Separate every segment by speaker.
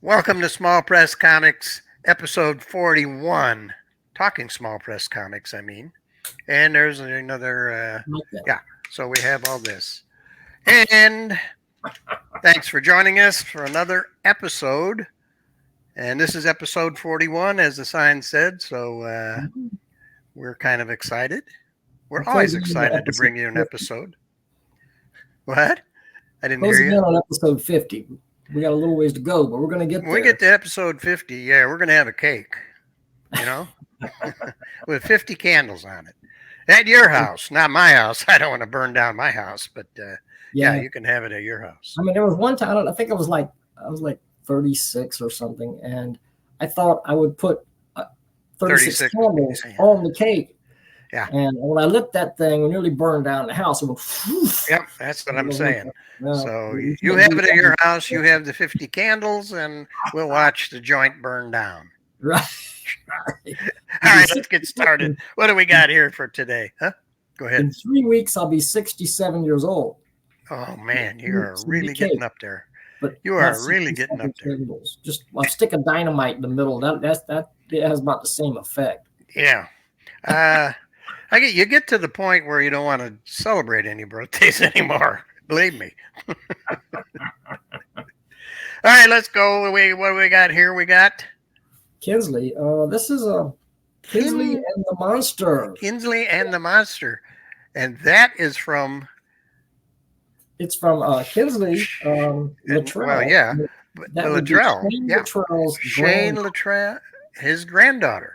Speaker 1: Welcome to Small Press Comics, episode 41. Talking Small Press Comics, I mean. And there's another, yeah, so we have all this. And thanks for joining us for another episode. And this is episode 41, as the sign said, so we're kind of excited. We're always excited to bring you an episode. What? I didn't hear you.
Speaker 2: Closing in on episode 50. We got a little ways to go, but we're going to get there.
Speaker 1: When we get to episode 50, yeah, we're going to have a cake, with 50 candles on it. At your house, not my house. I don't want to burn down my house, but yeah, you can have it at your house.
Speaker 2: I mean, there was one time, I think I was like 36 or something, and I thought I would put 36 candles on the cake.
Speaker 1: Yeah.
Speaker 2: And when I lit that thing, we nearly burned down the house. It went,
Speaker 1: yep, that's what I'm saying. So you have it at your house, you have the 50 candles, and we'll watch the joint burn down.
Speaker 2: Right.
Speaker 1: All right, let's get started. What do we got here for today? Huh? Go ahead.
Speaker 2: In 3 weeks, I'll be 67 years old.
Speaker 1: Oh, man, you are really getting up there. But you are really getting up there.
Speaker 2: Candles. Just I'll stick a dynamite in the middle. That has about the same effect.
Speaker 1: Yeah. You get to the point where you don't want to celebrate any birthdays anymore. Believe me. All right, let's go. What do we got here? We got
Speaker 2: Kinsley. This is Kinsley and the Monster.
Speaker 1: Kinsley and the Monster, and that is from.
Speaker 2: It's from Kinsley Luttrell.
Speaker 1: Well, yeah, Luttrell. Yeah, Shane Luttrell, his granddaughter.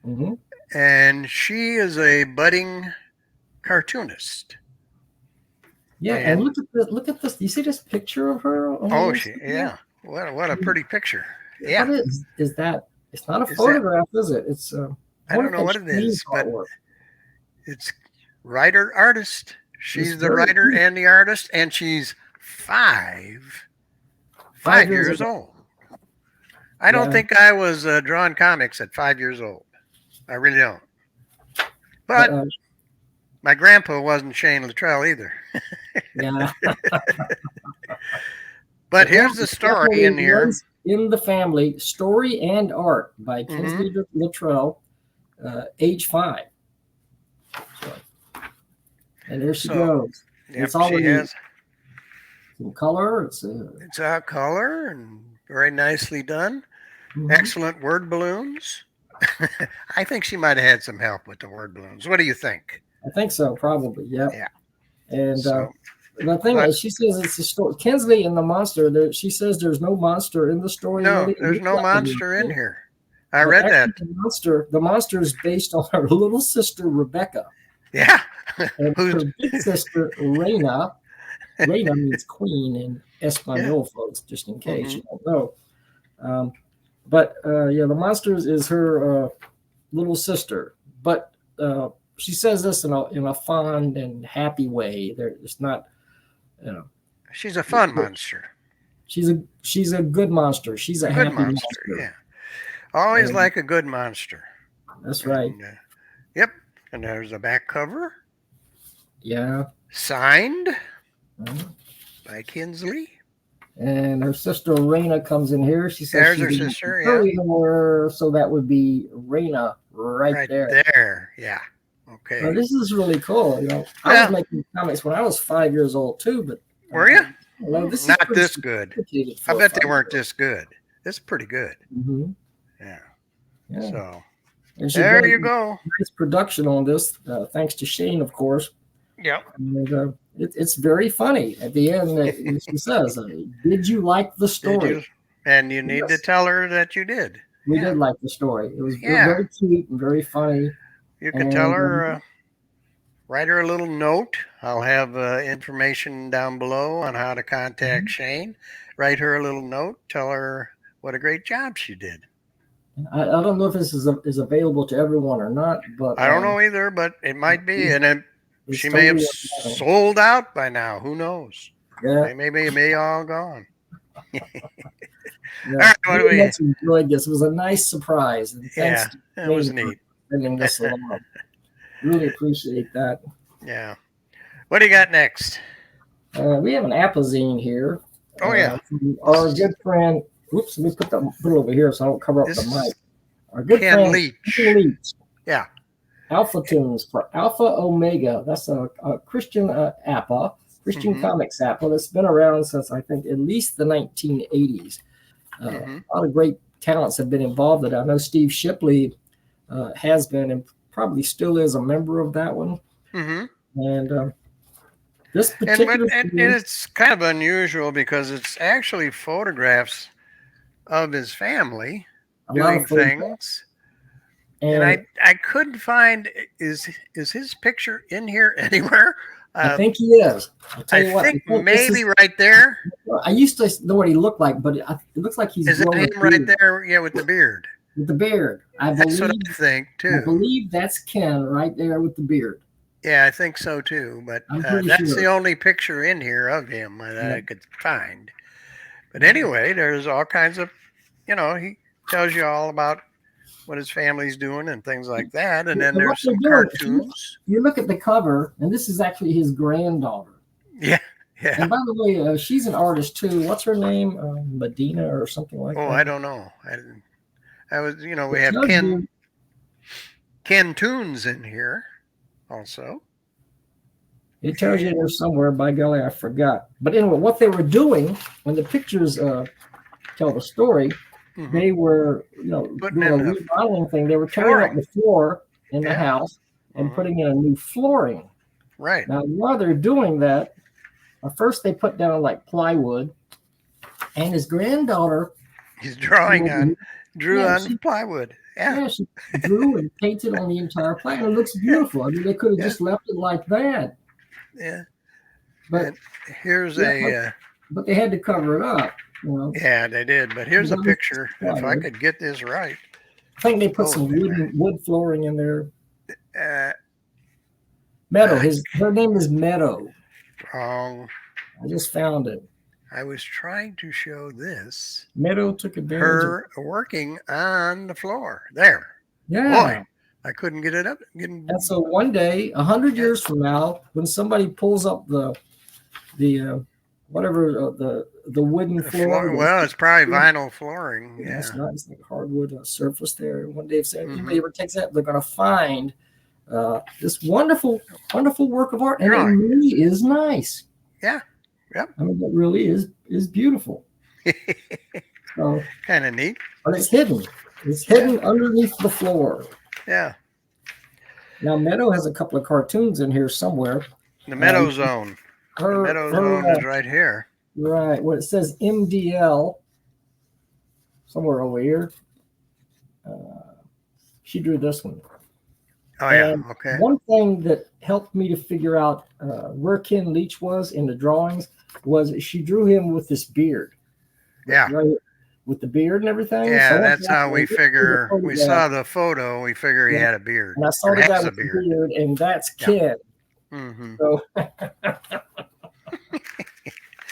Speaker 2: Mm-hmm.
Speaker 1: And she is a budding cartoonist.
Speaker 2: Yeah, and look at this. You see this picture of her?
Speaker 1: Yeah. What a pretty picture. Yeah.
Speaker 2: What is that? It's not a photograph, is it? It's
Speaker 1: I don't know what it is, but it's writer artist. She's the writer and the artist, and she's five years old. I don't think I was drawing comics at 5 years old. I really don't. But my grandpa wasn't Shane Luttrell either.
Speaker 2: Yeah.
Speaker 1: But here's the story in here.
Speaker 2: In the Family, Story and Art by Kinsley Luttrell, age 5. So, and there she goes.
Speaker 1: Yep,
Speaker 2: it's already
Speaker 1: has
Speaker 2: some color. It's
Speaker 1: a color and very nicely done. Mm-hmm. Excellent word balloons. I think she might have had some help with the word balloons. What do you think?
Speaker 2: I think so, probably. Yep.
Speaker 1: Yeah.
Speaker 2: And the thing is, she says it's a story. Kinsley and the Monster. She says there's no monster in the story.
Speaker 1: No, there's no monster in here. I read that.
Speaker 2: The monster is based on her little sister Rebecca.
Speaker 1: Yeah.
Speaker 2: And her big sister Reina. Reina means queen in Espanol, folks, just in case you don't know. But the monster is her little sister. But she says this in a fond and happy way. It's not,
Speaker 1: She's a fun monster.
Speaker 2: She's a good monster. She's a happy monster.
Speaker 1: Yeah. Always like a good monster.
Speaker 2: That's right.
Speaker 1: And, yep. And there's a back cover.
Speaker 2: Yeah.
Speaker 1: Signed by Kinsley.
Speaker 2: And her sister Reina comes in here. She says
Speaker 1: there's her sister,
Speaker 2: her, so that would be Reina right there.
Speaker 1: There, yeah. Okay.
Speaker 2: Now, this is really cool. I was making comics when I was 5 years old too, but
Speaker 1: were you?
Speaker 2: This
Speaker 1: Not this good. I bet they weren't this good. This is pretty good.
Speaker 2: Mm-hmm.
Speaker 1: Yeah.
Speaker 2: So
Speaker 1: there you go.
Speaker 2: Nice production on this, thanks to Shane, of course.
Speaker 1: Yep.
Speaker 2: And, it's very funny. At the end, she says, "Did you like the story?"
Speaker 1: And you need to tell her that you did.
Speaker 2: We did like the story. It was very cute and very funny.
Speaker 1: You can tell her, write her a little note. I'll have information down below on how to contact Shane. Write her a little note. Tell her what a great job she did.
Speaker 2: I don't know if this is available to everyone or not, but
Speaker 1: I don't know either. But it might be, and she may have sold out by now. Who knows?
Speaker 2: Yeah.
Speaker 1: They may all gone.
Speaker 2: Yeah.
Speaker 1: All right, what do we
Speaker 2: enjoyed this. It was a nice surprise. And
Speaker 1: that was neat.
Speaker 2: Bringing this along. Really appreciate that.
Speaker 1: Yeah. What do you got next?
Speaker 2: We have an Appazine here.
Speaker 1: Oh, yeah.
Speaker 2: Our good friend Whoops, let me put it over here so I don't cover up the mic. Our good
Speaker 1: Ken
Speaker 2: friend
Speaker 1: Leach.
Speaker 2: Ken Leach.
Speaker 1: Yeah.
Speaker 2: Alpha Tunes for Alpha Omega. That's a Christian APA, Christian Comics APA that's been around since I think at least the 1980s. A lot of great talents have been involved in it. I know Steve Shipley has been and probably still is a member of that one. And this particular
Speaker 1: and it's kind of unusual because it's actually photographs of his family doing things. And I couldn't find is his picture in here anywhere?
Speaker 2: I think he is. I'll tell you what.
Speaker 1: I think maybe right there.
Speaker 2: I used to know what he looked like, but it looks like he's.
Speaker 1: Is it him right there? Yeah, with the beard.
Speaker 2: With the beard,
Speaker 1: That's what I think too.
Speaker 2: I believe that's Ken right there with the beard.
Speaker 1: Yeah, I think so too. But that's the only picture in here of him that I could find. But anyway, there's all kinds of, he tells you all about what his family's doing and things like that. And then there's some cartoons.
Speaker 2: You look at the cover, and this is actually his granddaughter.
Speaker 1: Yeah, yeah.
Speaker 2: And by the way, she's an artist too. What's her name? Medina or something like that.
Speaker 1: Oh, I don't know. I was, we have Ken Tunes in here also.
Speaker 2: It tells you there somewhere. By golly, I forgot. But anyway, what they were doing when the pictures tell the story, they were, doing a remodeling thing. They were tearing up the floor in the house and putting in a new flooring.
Speaker 1: Right.
Speaker 2: Now, while they're doing that, first they put down like plywood, and his granddaughter.
Speaker 1: He's drew on plywood. Yeah,
Speaker 2: she drew and painted on the entire plan. It looks beautiful. I mean, they could have just left it like that.
Speaker 1: Yeah.
Speaker 2: But
Speaker 1: here's
Speaker 2: but they had to cover it up.
Speaker 1: Yeah, they did. But here's a picture. If I could get this right.
Speaker 2: I think they put some wood flooring in there. Meadow. Her name is Meadow.
Speaker 1: Wrong.
Speaker 2: I just found it.
Speaker 1: I was trying to show this.
Speaker 2: Meadow took advantage
Speaker 1: her working on the floor. There.
Speaker 2: Yeah.
Speaker 1: Boy, I couldn't get it up.
Speaker 2: And so one day, 100 years from now, when somebody pulls up the wooden floor.
Speaker 1: Well, it's probably vinyl flooring.
Speaker 2: Yeah, it's not. It's like hardwood surface there. One day, if anybody ever takes that, they're going to find this wonderful, wonderful work of art, and it really is nice.
Speaker 1: Yeah. Yep.
Speaker 2: I mean, it really is beautiful. So
Speaker 1: kind of neat.
Speaker 2: But it's hidden. It's hidden underneath the floor.
Speaker 1: Yeah.
Speaker 2: Now, Meadow has a couple of cartoons in here somewhere.
Speaker 1: The Meadow Zone. The Meadow Zone is right here.
Speaker 2: Right. Well, it says MDL somewhere over here. She drew this one.
Speaker 1: Oh, yeah. Okay.
Speaker 2: One thing that helped me to figure out where Ken Leach was in the drawings was she drew him with this beard.
Speaker 1: Yeah.
Speaker 2: Right, with the beard and everything.
Speaker 1: Yeah, so that's how we figure. We saw the photo. We figure he had a beard.
Speaker 2: And I saw the guy with the beard, and that's Ken. So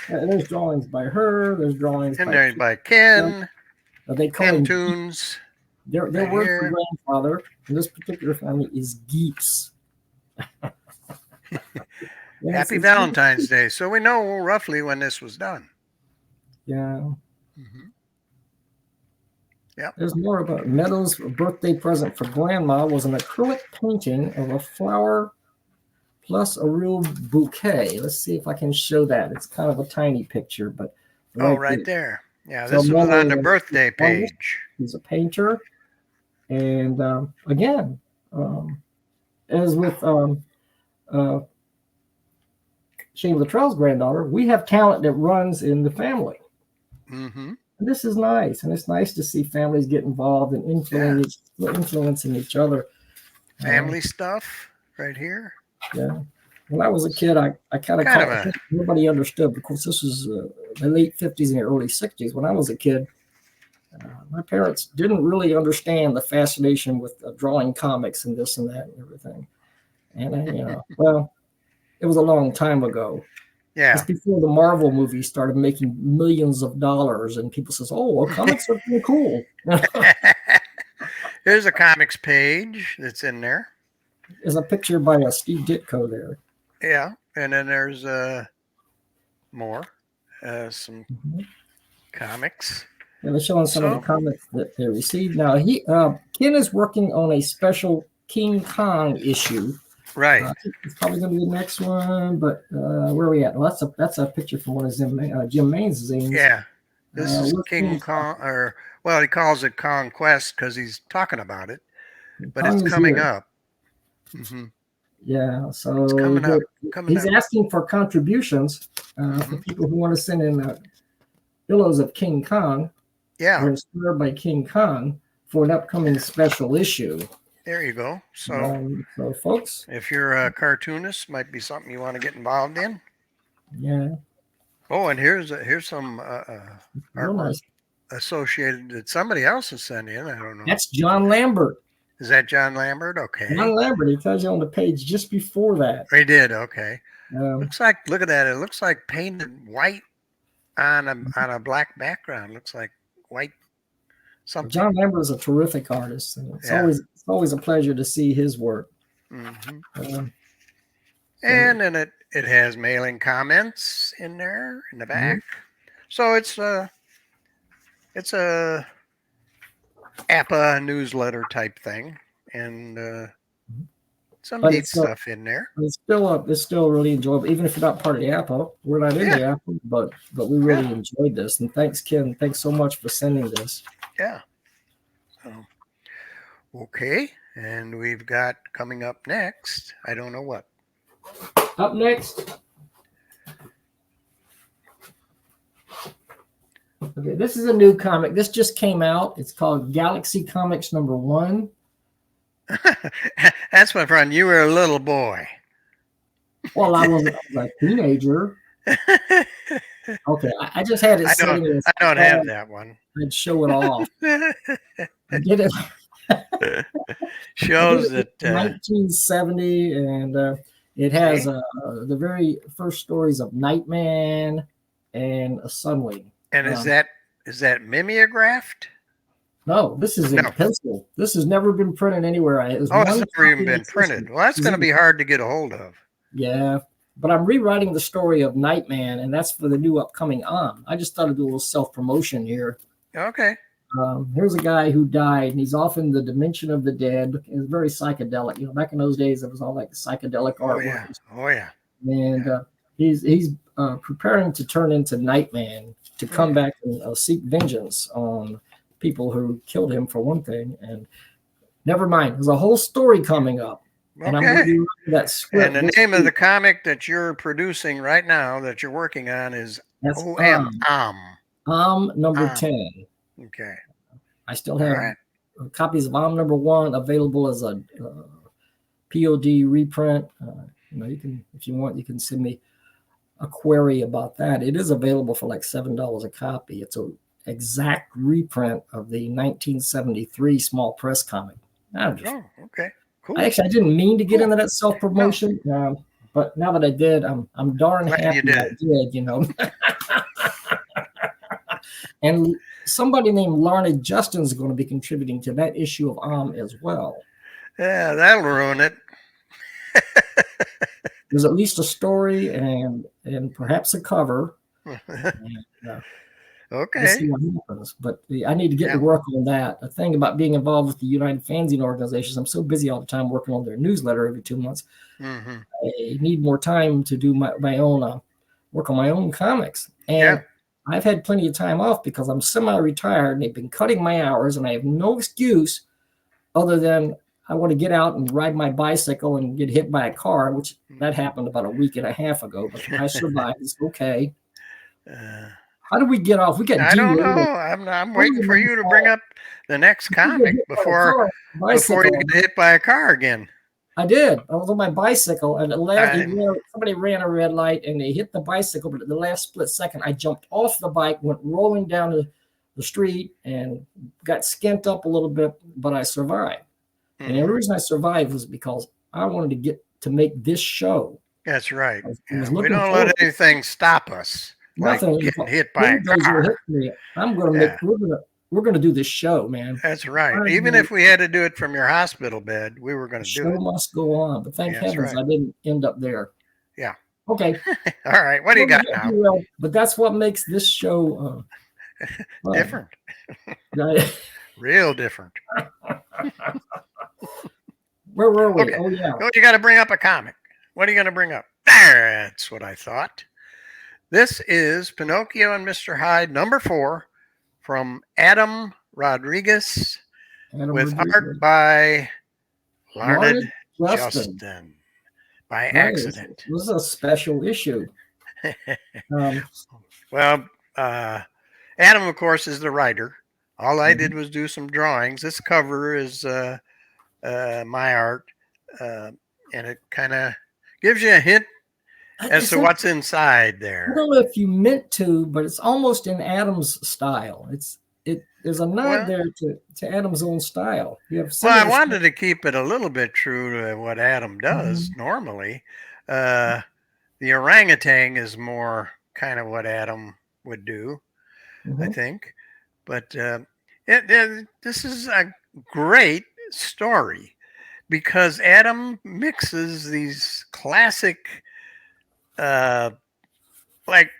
Speaker 2: there's drawings by her. There's drawings
Speaker 1: by Ken.
Speaker 2: They call
Speaker 1: Ken Tunes.
Speaker 2: Their word for grandfather in this particular family is Geeks.
Speaker 1: Happy Valentine's Day. So we know roughly when this was done.
Speaker 2: Yeah. Yeah. There's more about Meadow's birthday present for Grandma was an acrylic painting of a flower plus a real bouquet. Let's see if I can show that. It's kind of a tiny picture, but
Speaker 1: right there. Yeah, this was on the birthday page.
Speaker 2: He's a painter, and again, as with Shane Luttrell's granddaughter, we have talent that runs in the family. And this is nice, and it's nice to see families get involved and influencing each other.
Speaker 1: Family stuff right here.
Speaker 2: Yeah. When I was a kid, I kind of nobody understood because this was the late 50s and the early 60s. When I was a kid, my parents didn't really understand the fascination with drawing comics and this and that and everything. And well, it was a long time ago.
Speaker 1: Yeah.
Speaker 2: It's before the Marvel movies started making millions of dollars, and people says, "Oh, well, comics are pretty cool."
Speaker 1: There's a comics page that's in there.
Speaker 2: There's a picture by Steve Ditko there.
Speaker 1: Yeah, and then there's more some comics.
Speaker 2: Yeah, they're showing some of the comments that they received. Now, Ken is working on a special King Kong issue.
Speaker 1: Right.
Speaker 2: It's probably going to be the next one, but where are we at? Well, that's a picture from one of Jim Maine's zines.
Speaker 1: Yeah. This is King Kong, or well, he calls it Conquest because he's talking about it, but
Speaker 2: Kong
Speaker 1: it's coming
Speaker 2: here.
Speaker 1: up. Mm-hmm.
Speaker 2: Yeah, so
Speaker 1: it's coming up.
Speaker 2: He's asking for contributions for people who want to send in billows of King Kong.
Speaker 1: Yeah.
Speaker 2: Or inspired by King Kong for an upcoming special issue.
Speaker 1: There you go. So
Speaker 2: folks,
Speaker 1: if you're a cartoonist, might be something you want to get involved in.
Speaker 2: Yeah.
Speaker 1: Oh, and here's some artwork associated that somebody else has sent in. I don't know.
Speaker 2: That's John Lambert.
Speaker 1: Is that John Lambert? Okay.
Speaker 2: John Lambert. He tells you on the page just before that.
Speaker 1: He did. Okay. Looks like, look at that. It looks like painted white on a black background. Looks like white something.
Speaker 2: John Lambert is a terrific artist, and it's always a pleasure to see his work.
Speaker 1: Mm-hmm. And then it has mailing comments in there in the back. So it's a APA newsletter type thing, and some neat stuff in there.
Speaker 2: It's still really enjoyable, even if you're not part of the APA. We're not in the APA, but we really enjoyed this. And thanks, Ken. Thanks so much for sending this.
Speaker 1: Yeah. So, okay, and we've got coming up next. I don't know what.
Speaker 2: Up next. Okay, this is a new comic. This just came out. It's called Galaxy Comics #1.
Speaker 1: That's my friend. You were a little boy.
Speaker 2: Well, I was a teenager. Okay, I just had it.
Speaker 1: I don't have that one.
Speaker 2: I'd show it off. I did it.
Speaker 1: Shows that
Speaker 2: 1970, and it has the very first stories of Nightman and a Sunwing.
Speaker 1: And is that mimeographed?
Speaker 2: No, this is in pencil. This has never been printed anywhere.
Speaker 1: It's never even been printed. Well, that's going to be hard to get a hold of.
Speaker 2: Yeah, but I'm rewriting the story of Nightman, and that's for the new upcoming I just thought I'd do a little self-promotion here.
Speaker 1: Okay.
Speaker 2: Here's a guy who died, and he's off in the dimension of the dead. It's very psychedelic. You know, back in those days, it was all like psychedelic artwork.
Speaker 1: Oh, yeah.
Speaker 2: And he's preparing to turn into Nightman to come back and seek vengeance on people who killed him, for one thing. And never mind, there's a whole story coming up.
Speaker 1: Okay.
Speaker 2: And I'm going to do that script.
Speaker 1: And the name of the comic that you're producing right now, that you're working on, is
Speaker 2: number 10.
Speaker 1: Okay.
Speaker 2: I still have copies of #1 available as a POD reprint. You can, if you want, you can send me a query about that. It is available for like $7 a copy. It's an exact reprint of the 1973 small press comic.
Speaker 1: Okay. Cool.
Speaker 2: I didn't mean to get into that self-promotion, but now that I did, I'm darn happy I did, you know. And somebody named Larned Justin is going to be contributing to that issue of as well.
Speaker 1: Yeah, that'll ruin it.
Speaker 2: There's at least a story and perhaps a cover.
Speaker 1: Okay.
Speaker 2: We'll see what happens. But I need to get to work on that. The thing about being involved with the United Fanzine organizations, I'm so busy all the time working on their newsletter every 2 months. I need more time to do my own work on my own comics. And I've had plenty of time off because I'm semi-retired and they've been cutting my hours, and I have no excuse other than I want to get out and ride my bicycle and get hit by a car, which that happened about a week and a half ago, but I survived. It's okay. How do we get off?
Speaker 1: I don't know. I'm waiting for you to bring up the next comic before you get hit by a car again.
Speaker 2: I did. I was on my bicycle, and somebody ran a red light, and they hit the bicycle. But at the last split second, I jumped off the bike, went rolling down the street, and got skint up a little bit, but I survived. And the only reason I survived was because I wanted to make this show.
Speaker 1: That's right. We don't let anything stop us.
Speaker 2: Nothing.
Speaker 1: Like getting hit by a car.
Speaker 2: I'm going to make. We're going to do this show, man.
Speaker 1: That's right. Even if we had to do it from your hospital bed, we were going to do it.
Speaker 2: The show must go on. But thank heavens I didn't end up there.
Speaker 1: Yeah.
Speaker 2: Okay.
Speaker 1: All right. What do you got now?
Speaker 2: But that's what makes this show
Speaker 1: Different.
Speaker 2: Right.
Speaker 1: Real different.
Speaker 2: Where were we?
Speaker 1: Okay.
Speaker 2: Oh, yeah.
Speaker 1: Oh, you got to bring up a comic. What are you going to bring up? That's what I thought. This is Pinocchio and Mr. Hyde, number 4, from Adam Rodriguez, with art by Larned Justin. By accident.
Speaker 2: This is a special issue.
Speaker 1: Well, Adam, of course, is the writer. All I did was do some drawings. This cover is my art, and it kind of gives you a hint as to what's inside there.
Speaker 2: I don't know if you meant to, but it's almost in Adam's style. There's a nod there to Adam's own style.
Speaker 1: I wanted to keep it a little bit true to what Adam does normally. The orangutan is more kind of what Adam would do, I think. But this is a great story because Adam mixes these classic, classic.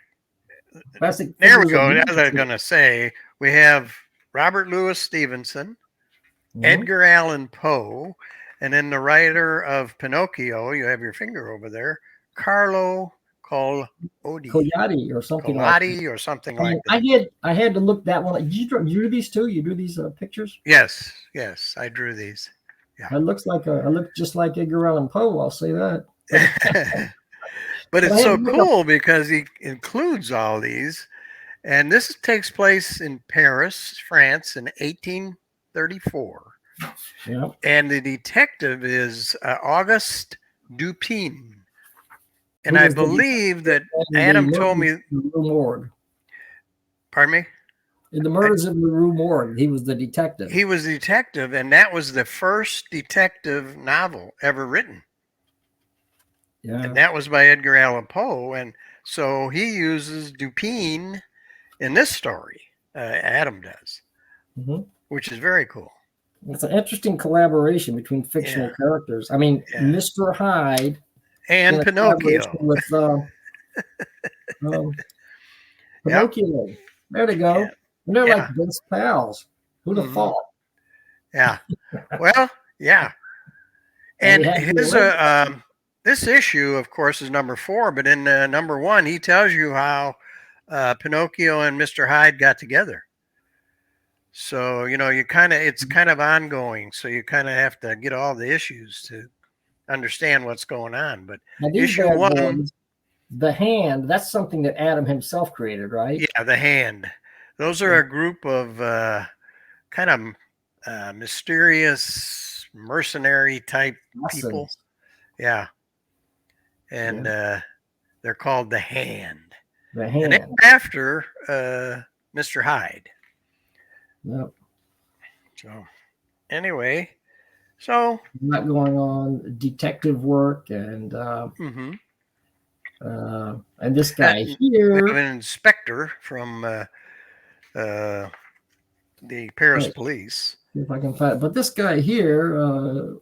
Speaker 1: There we go. As I was going to say, we have Robert Louis Stevenson, Edgar Allan Poe, and then the writer of Pinocchio, you have your finger over there, Carlo
Speaker 2: Collodi or something like that. I had to look that one. Did you do these too? You drew these pictures?
Speaker 1: Yes, I drew these. Yeah.
Speaker 2: I look just like Edgar Allan Poe, I'll say that.
Speaker 1: But it's so cool because he includes all these. And this takes place in Paris, France in 1834.
Speaker 2: Yeah.
Speaker 1: And the detective is Auguste Dupin. And I believe that Adam told me. Pardon me?
Speaker 2: In the Murders of the Rue Morgue, he was the detective.
Speaker 1: He was the detective, and that was the first detective novel ever written.
Speaker 2: Yeah.
Speaker 1: And that was by Edgar Allan Poe. And so he uses Dupin in this story. Adam does, which is very cool.
Speaker 2: It's an interesting collaboration between fictional characters. I mean, Mr. Hyde
Speaker 1: and Pinocchio.
Speaker 2: With Pinocchio. There they go.
Speaker 1: Yeah.
Speaker 2: And they're like best pals. Who'd have thought?
Speaker 1: Yeah. Well, yeah. And his this issue, of course, is number 4, but in number 1, he tells you how Pinocchio and Mr. Hyde got together. So, it's kind of ongoing. So you kind of have to get all the issues to understand what's going on. But issue 1,
Speaker 2: the hand, that's something that Adam himself created, right?
Speaker 1: Yeah, the hand. Those are a group of kind of mysterious mercenary type people. Yeah. And they're called the Hand.
Speaker 2: The Hand.
Speaker 1: And they're after Mr. Hyde.
Speaker 2: Yep.
Speaker 1: So anyway, so
Speaker 2: not going on detective work and this guy here.
Speaker 1: We have an inspector from the Paris police.
Speaker 2: If I can find, but this guy here,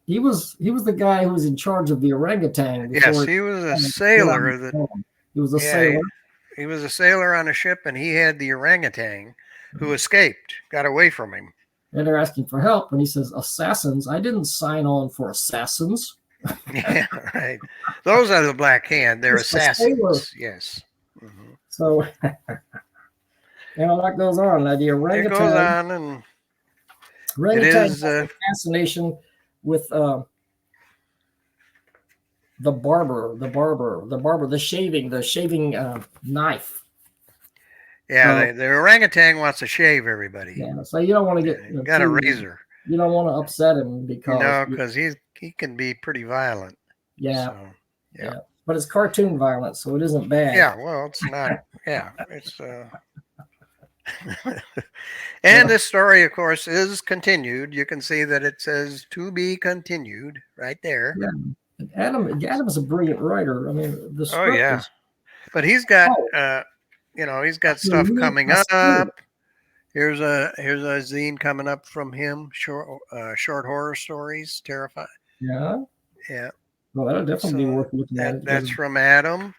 Speaker 2: he was the guy who was in charge of the orangutan.
Speaker 1: Yes, he was a sailor.
Speaker 2: He was a sailor.
Speaker 1: He was a sailor on a ship, and he had the orangutan who escaped, got away from him.
Speaker 2: And they're asking for help, and he says, "Assassins? I didn't sign on for assassins."
Speaker 1: Yeah, right. Those are the Black Hand. They're assassins. Yes.
Speaker 2: So, that goes on. The orangutan.
Speaker 1: It goes on, and
Speaker 2: orangutan has a fascination with the shaving knife.
Speaker 1: Yeah, the orangutan wants to shave everybody.
Speaker 2: Yeah, so you don't want to get
Speaker 1: got a razor.
Speaker 2: You don't want to upset him because
Speaker 1: he can be pretty violent.
Speaker 2: Yeah,
Speaker 1: so,
Speaker 2: yeah, but it's cartoon violence, so it isn't bad.
Speaker 1: Yeah, well, it's not. Yeah, it's. And this story, of course, is continued. You can see that it says "to be continued" right there.
Speaker 2: Yeah, Adam's a brilliant writer. I mean, the script is,
Speaker 1: but he's got he's got stuff coming up. Here's a zine coming up from him. Short horror stories, terrifying.
Speaker 2: Yeah. Well, that'll definitely be worth looking at.
Speaker 1: That's from Adam.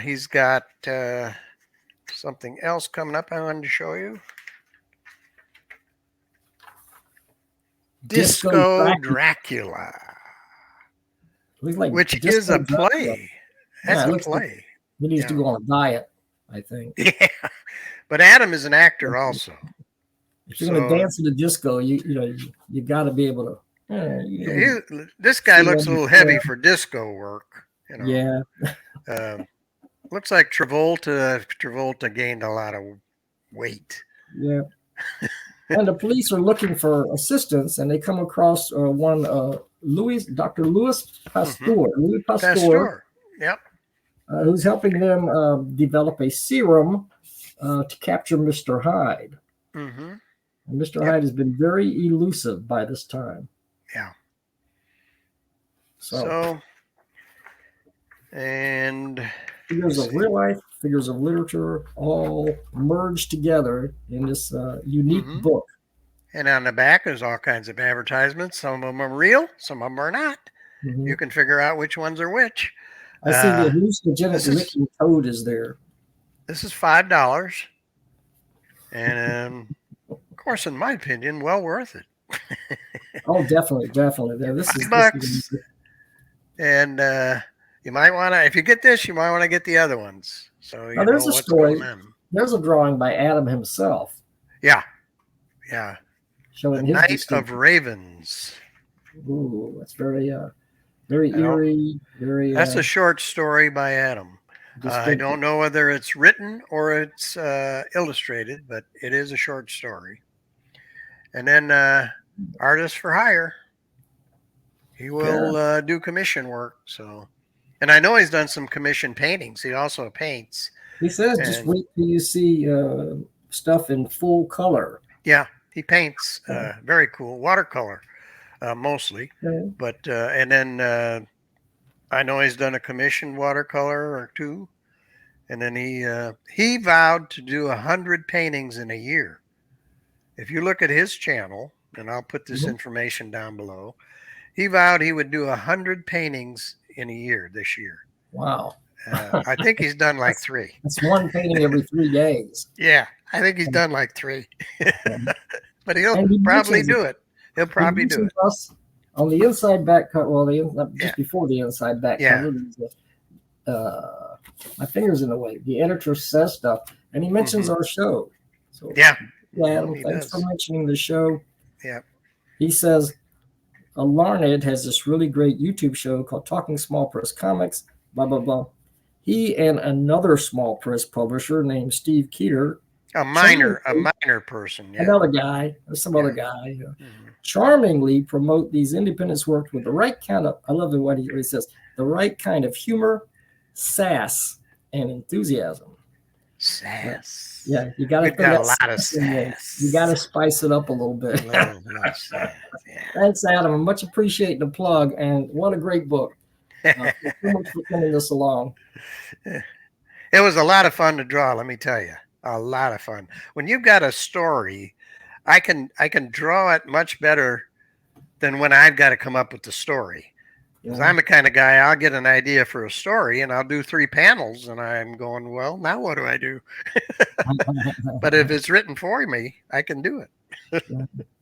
Speaker 1: He's got something else coming up I wanted to show you. Disco Dracula.
Speaker 2: Like
Speaker 1: which
Speaker 2: Disco
Speaker 1: is a
Speaker 2: Dracula.
Speaker 1: play. That's a play.
Speaker 2: Like he needs to go on a diet, I think.
Speaker 1: Yeah. But Adam is an actor also.
Speaker 2: If you're going to dance in the disco, you got to be able to.
Speaker 1: This guy looks a little heavy for disco work.
Speaker 2: Yeah.
Speaker 1: Looks like Travolta. Travolta gained a lot of weight.
Speaker 2: Yeah. And the police are looking for assistance, and they come across one Dr. Louis Pasteur.
Speaker 1: Mm-hmm.
Speaker 2: Louis Pasteur.
Speaker 1: Yep.
Speaker 2: Who's helping them develop a serum to capture Mr. Hyde.
Speaker 1: Mm-hmm.
Speaker 2: And Mr. Hyde has been very elusive by this time.
Speaker 1: Yeah. And
Speaker 2: figures of real life, figures of literature, all merged together in this unique book.
Speaker 1: And on the back, there's all kinds of advertisements. Some of them are real, some of them are not. Mm-hmm. You can figure out which ones are which.
Speaker 2: I see the hallucinogenic licking toad is there.
Speaker 1: This is $5. And of course, in my opinion, well worth it.
Speaker 2: Oh, definitely. This is
Speaker 1: $5. And you might want to, if you get this, you might want to get the other ones. So you
Speaker 2: there's
Speaker 1: know
Speaker 2: a story. There's a drawing by Adam himself.
Speaker 1: Yeah.
Speaker 2: Showing
Speaker 1: the
Speaker 2: his
Speaker 1: Night of Ravens.
Speaker 2: Ooh, that's very eerie.
Speaker 1: That's a short story by Adam. I don't know whether it's written or it's illustrated, but it is a short story. And then artist for hire. He will do commission work. So, and I know he's done some commission paintings. He also paints.
Speaker 2: He says, just wait till you see stuff in full color.
Speaker 1: Yeah, he paints. Very cool. Watercolor, mostly. But, and then I know he's done a commissioned watercolor or two. And then he vowed to do 100 paintings in a year. If you look at his channel, and I'll put this information down below, he vowed he would do 100 paintings in a year this year.
Speaker 2: Wow.
Speaker 1: I think he's done like 3.
Speaker 2: That's one painting every 3 days.
Speaker 1: Yeah, I think he's done like 3. But he'll probably do it. He'll probably do it.
Speaker 2: On the inside back cover, just before the inside back cover, my finger's in the way. The editor says stuff, and he mentions our show. So, Adam, thanks for mentioning the show.
Speaker 1: Yeah.
Speaker 2: He says, Larned has this really great YouTube show called Talking Small Press Comics, blah, blah, blah. He and another small press publisher named Steve Keeter,
Speaker 1: a minor person,
Speaker 2: another guy, or some other guy, charmingly promote these independence works with the right kind of, I love what he says, the right kind of humor, sass, and enthusiasm.
Speaker 1: Sass.
Speaker 2: Yeah, you got to
Speaker 1: got a lot of sass.
Speaker 2: You got to spice it up a little bit. Thanks, Adam. Much appreciate the plug, and what a great book. Thanks so much for sending this along.
Speaker 1: It was a lot of fun to draw. Let me tell you, a lot of fun. When you've got a story, I can draw it much better than when I've got to come up with the story. Because I'm the kind of guy, I'll get an idea for a story and I'll do 3 panels and I'm going, well, now what do I do? But if it's written for me, I can do it.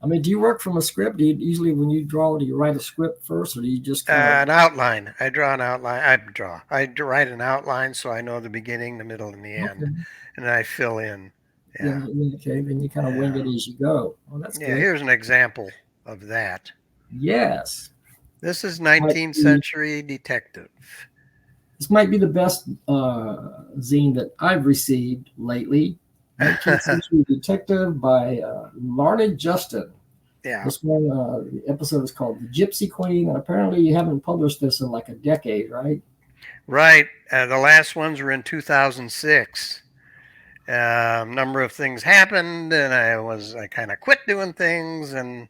Speaker 2: I mean, do you work from a script? Do you usually, when you draw, do you write a script first or do you just
Speaker 1: an outline? I draw an outline. I write an outline so I know the beginning, the middle, and the end. And then I fill in.
Speaker 2: Yeah. Okay, then you kind of wing it as you go. Well, that's good.
Speaker 1: Here's an example of that.
Speaker 2: Yes.
Speaker 1: This is 19th Century Detective.
Speaker 2: This might be the best zine that I've received lately. 19th Century Detective by Larned Justin.
Speaker 1: Yeah.
Speaker 2: This one, the episode is called The Gypsy Queen, and apparently you haven't published this in like a decade, right?
Speaker 1: Right. The last ones were in 2006. Number of things happened, and I kind of quit doing things, and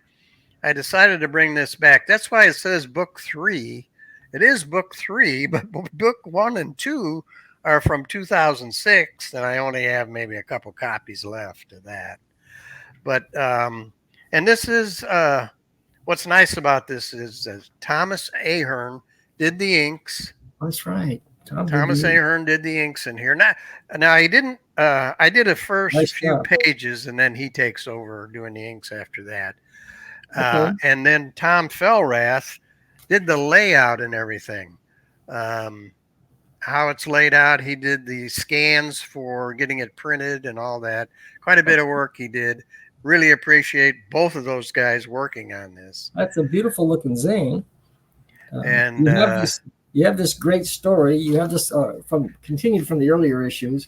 Speaker 1: I decided to bring this back. That's why it says book 3. It is book 3, but book 1 and 2 are from 2006, and I only have maybe a couple copies left of that. But and this is what's nice about this is Thomas Ahern did the inks.
Speaker 2: That's right.
Speaker 1: Thomas Ahern did the inks in here. Now he didn't. I did the first few pages, and then he takes over doing the inks after that. And then Tom Felrath did the layout and everything. How it's laid out. He did the scans for getting it printed and all that. Quite a bit of work he did. Really appreciate both of those guys working on this.
Speaker 2: That's a beautiful looking zine.
Speaker 1: And
Speaker 2: you have this great story. You have this continued from the earlier issues.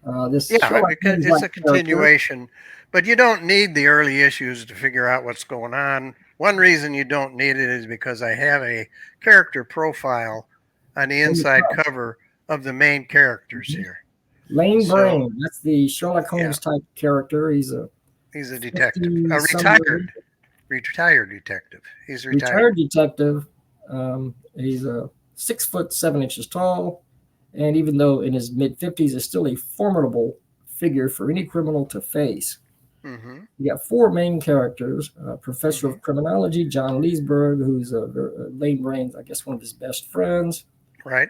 Speaker 2: Because
Speaker 1: it's a continuation, but you don't need the early issues to figure out what's going on. One reason you don't need it is because I have a character profile on the inside cover of the main characters here.
Speaker 2: Lane Brain, that's the Sherlock Holmes type character. He's a
Speaker 1: detective, a retired detective. He's
Speaker 2: retired detective. He's 6 foot 7 inches tall, and even though in his mid-50s, is still a formidable figure for any criminal to face.
Speaker 1: Mm-hmm.
Speaker 2: You got 4 main characters: Professor of Criminology John Leesburg, who's Lane Brain's, I guess, one of his best friends.
Speaker 1: Right.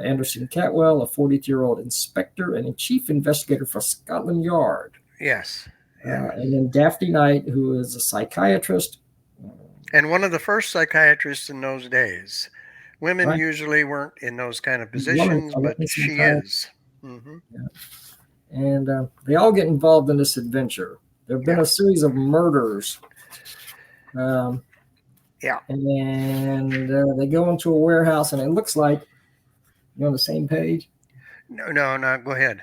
Speaker 2: Anderson Catwell, a 42-year-old inspector and a chief investigator for Scotland Yard.
Speaker 1: Yes.
Speaker 2: And then Daphne Knight, who is a psychiatrist.
Speaker 1: And one of the first psychiatrists in those days. Women usually weren't in those kind of positions, but she is. Mm-hmm.
Speaker 2: Yeah. And they all get involved in this adventure. There have been a series of murders. And they go into a warehouse, and it looks like you're on the same page.
Speaker 1: No, go ahead.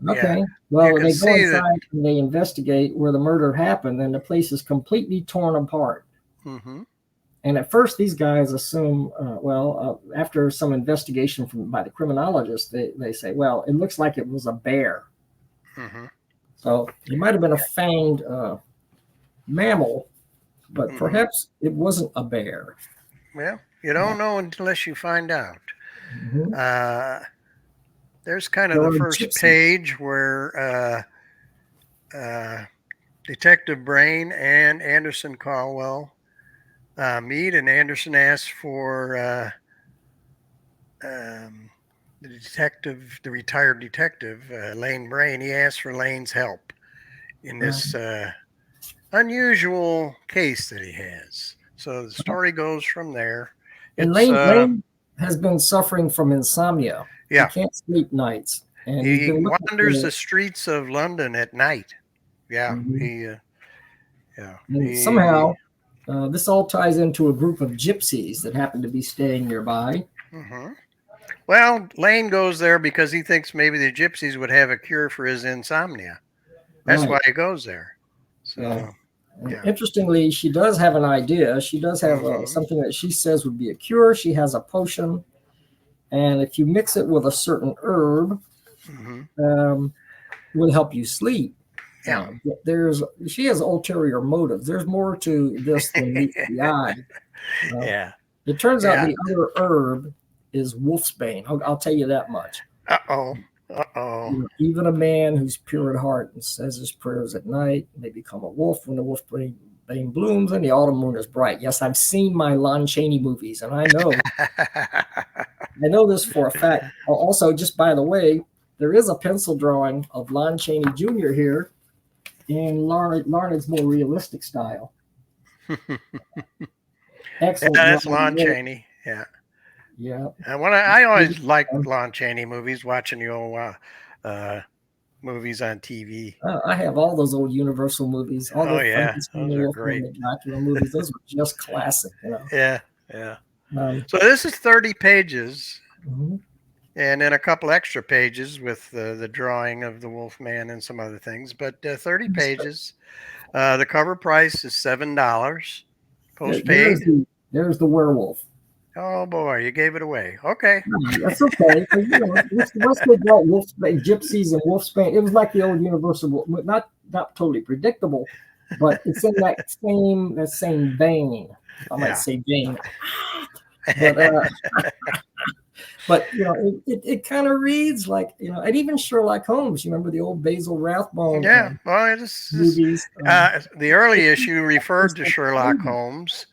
Speaker 2: Okay. Well, they go inside and they investigate where the murder happened, and the place is completely torn apart.
Speaker 1: Mm-hmm.
Speaker 2: And at first, these guys assume, after some investigation by the criminologist, they say, well, it looks like it was a bear.
Speaker 1: Mm-hmm.
Speaker 2: So it might have been a fanged mammal, but perhaps it wasn't a bear.
Speaker 1: Well, you don't know unless you find out.
Speaker 2: Mm-hmm.
Speaker 1: There's kind of the first page where Detective Brain and Anderson Caldwell meet, and Anderson asks for the retired detective, Lane Brain. He asks for Lane's help in this unusual case that he has. So the story goes from there.
Speaker 2: And Lane has been suffering from insomnia.
Speaker 1: Yeah.
Speaker 2: He can't sleep nights. And
Speaker 1: he wanders the streets of London at night. Yeah.
Speaker 2: Mm-hmm. Somehow, this all ties into a group of gypsies that happen to be staying nearby.
Speaker 1: Mm-hmm. Well, Lane goes there because he thinks maybe the gypsies would have a cure for his insomnia. That's why he goes there. So,
Speaker 2: Interestingly, she does have an idea. She does have something that she says would be a cure. She has a potion. And if you mix it with a certain herb, will help you sleep.
Speaker 1: Yeah.
Speaker 2: She has ulterior motives. There's more to this than meets the eye. It turns out the other herb is wolfsbane. I'll tell you that much.
Speaker 1: Uh-oh.
Speaker 2: Even a man who's pure at heart and says his prayers at night, they become a wolf when the wolfbane blooms and the autumn moon is bright. Yes, I've seen my Lon Chaney movies, and I know. I know this for a fact. Also, just by the way, there is a pencil drawing of Lon Chaney Jr. here in Larned's more realistic style.
Speaker 1: Excellent. That's Lon Chaney. Yeah.
Speaker 2: Yeah.
Speaker 1: And I always liked Lon Chaney movies, watching the old movies on TV.
Speaker 2: I have all those old Universal movies. All
Speaker 1: those are great.
Speaker 2: The Dracula movies. Those were just classic.
Speaker 1: Yeah. So this is 30 pages, and then a couple extra pages with the drawing of the Wolfman and some other things. But 30 pages. The cover price is $7. Postpaid.
Speaker 2: There's the werewolf.
Speaker 1: Oh boy, you gave it away. Okay.
Speaker 2: That's okay. Once they brought gypsies and wolfsbane, it was like the old Universal, not totally predictable, but it's in that same vein. I might say vein. But it kind of reads like, and even Sherlock Holmes. You remember the old Basil Rathbone?
Speaker 1: Yeah. Well, movies. The early issue referred to Sherlock Holmes.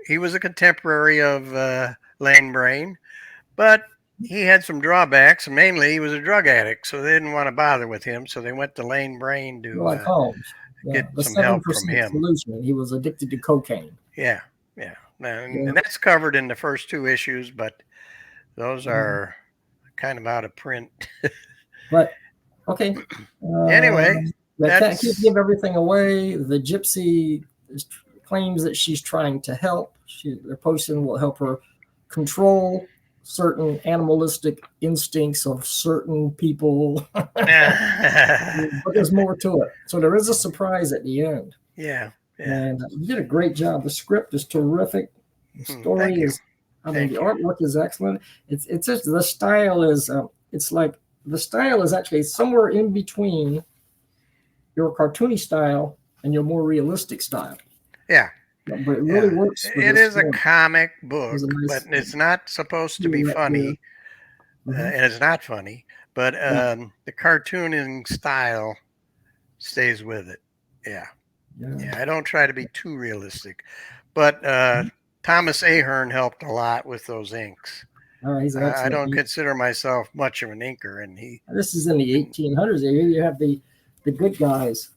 Speaker 1: He was a contemporary of Lane Brain, but he had some drawbacks. Mainly, he was a drug addict, so they didn't want to bother with him. So they went to Lane Brain to
Speaker 2: like Holmes.
Speaker 1: get
Speaker 2: The
Speaker 1: some help from
Speaker 2: 7%
Speaker 1: him.
Speaker 2: solution. He was addicted to cocaine.
Speaker 1: Yeah. And that's covered in the first 2 issues, but those are kind of out of print.
Speaker 2: But okay.
Speaker 1: Anyway,
Speaker 2: I can't give everything away. The gypsy claims that she's trying to help. Their potion will help her control certain animalistic instincts of certain people. But there's more to it. So there is a surprise at the end.
Speaker 1: Yeah.
Speaker 2: And you did a great job. The script is terrific. The story is, the artwork is excellent. It's just the style is, it's like the style is actually somewhere in between your cartoony style and your more realistic style.
Speaker 1: Yeah.
Speaker 2: But it really works.
Speaker 1: It is a comic book, but it's not supposed to be funny. And it's not funny, but the cartooning style stays with it. Yeah, I don't try to be too realistic, but Thomas Ahern helped a lot with those inks. I don't consider myself much of an inker, and
Speaker 2: this is in the 1800s. You have the good guys.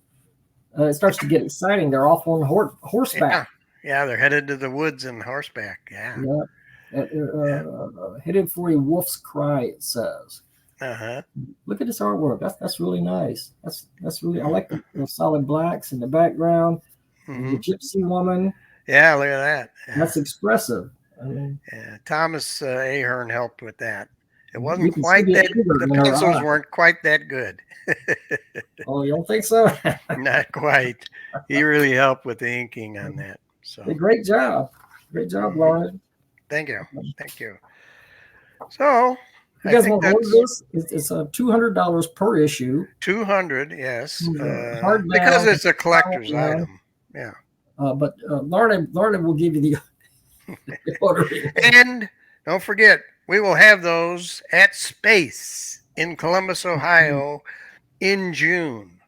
Speaker 2: It starts to get exciting. They're off on horseback.
Speaker 1: Yeah, they're headed to the woods on horseback. Yeah.
Speaker 2: Headed for a wolf's cry, it says. Look at this artwork. That's really nice. That's really, I like the solid blacks in the background. The gypsy woman.
Speaker 1: Yeah, look at that.
Speaker 2: That's expressive.
Speaker 1: Thomas Ahern helped with that. It wasn't quite that. The pencils weren't quite that good.
Speaker 2: Oh, you don't think so?
Speaker 1: Not quite. He really helped with the inking on that. So
Speaker 2: great job, Larned.
Speaker 1: Thank you. So
Speaker 2: you guys want to order this? It's $200 per issue.
Speaker 1: 200, yes, because it's a collector's item. Yeah.
Speaker 2: But Larned will give you the ordering.
Speaker 1: And don't forget, we will have those at Space in Columbus, Ohio, in June,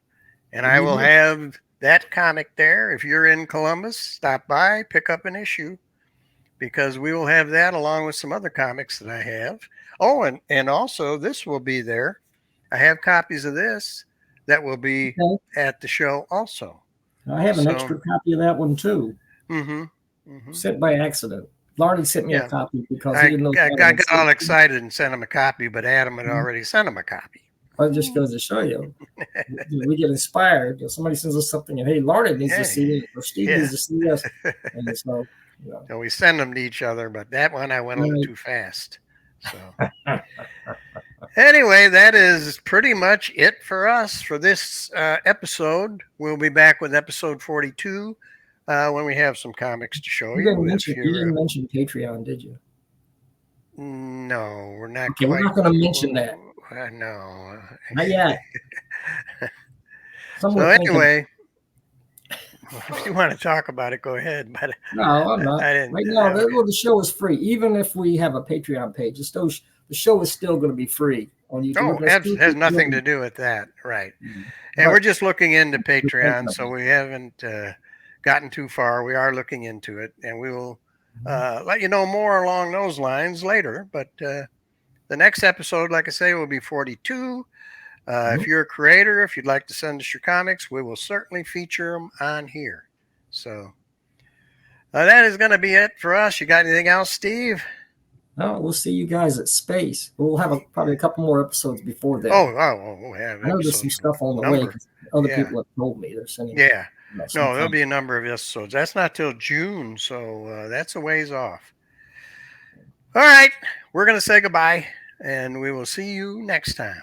Speaker 1: and I will have that comic there. If you're in Columbus, stop by, pick up an issue, because we will have that along with some other comics that I have. Oh, and also this will be there. I have copies of this that will be at the show also.
Speaker 2: I have an extra copy of that one too. Sent by accident. Larned sent me a copy because he didn't know.
Speaker 1: I got all excited and sent him a copy, but Adam had already sent him a copy.
Speaker 2: Well, it just goes to show you. We get inspired. Somebody sends us something, and hey, Larned needs to see it, or Steve needs to see this. And so,
Speaker 1: and we send them to each other, but that one I went a little too fast. So anyway, that is pretty much it for us for this episode. We'll be back with episode 42 when we have some comics to show you.
Speaker 2: You didn't mention Patreon, did you?
Speaker 1: No, we're not.
Speaker 2: Okay, we're not going to mention that.
Speaker 1: No.
Speaker 2: Not yet.
Speaker 1: So anyway, if you want to talk about it, go ahead. But
Speaker 2: no, I'm not. Right now, the show is free. Even if we have a Patreon page, the show is still going to be free on YouTube.
Speaker 1: Oh, has nothing to do with that, right? And we're just looking into Patreon, so we haven't gotten too far. We are looking into it, and we will let you know more along those lines later. But the next episode, like I say, will be 42. If you're a creator, if you'd like to send us your comics, we will certainly feature them on here. So that is going to be it for us. You got anything else, Steve?
Speaker 2: No, we'll see you guys at Space. We'll have probably a couple more episodes before that.
Speaker 1: We'll have.
Speaker 2: I know there's some stuff on the way. Other people have told me they're sending.
Speaker 1: Yeah. No, there'll be a number of episodes. That's not till June, so that's a ways off. All right, we're going to say goodbye, and we will see you next time.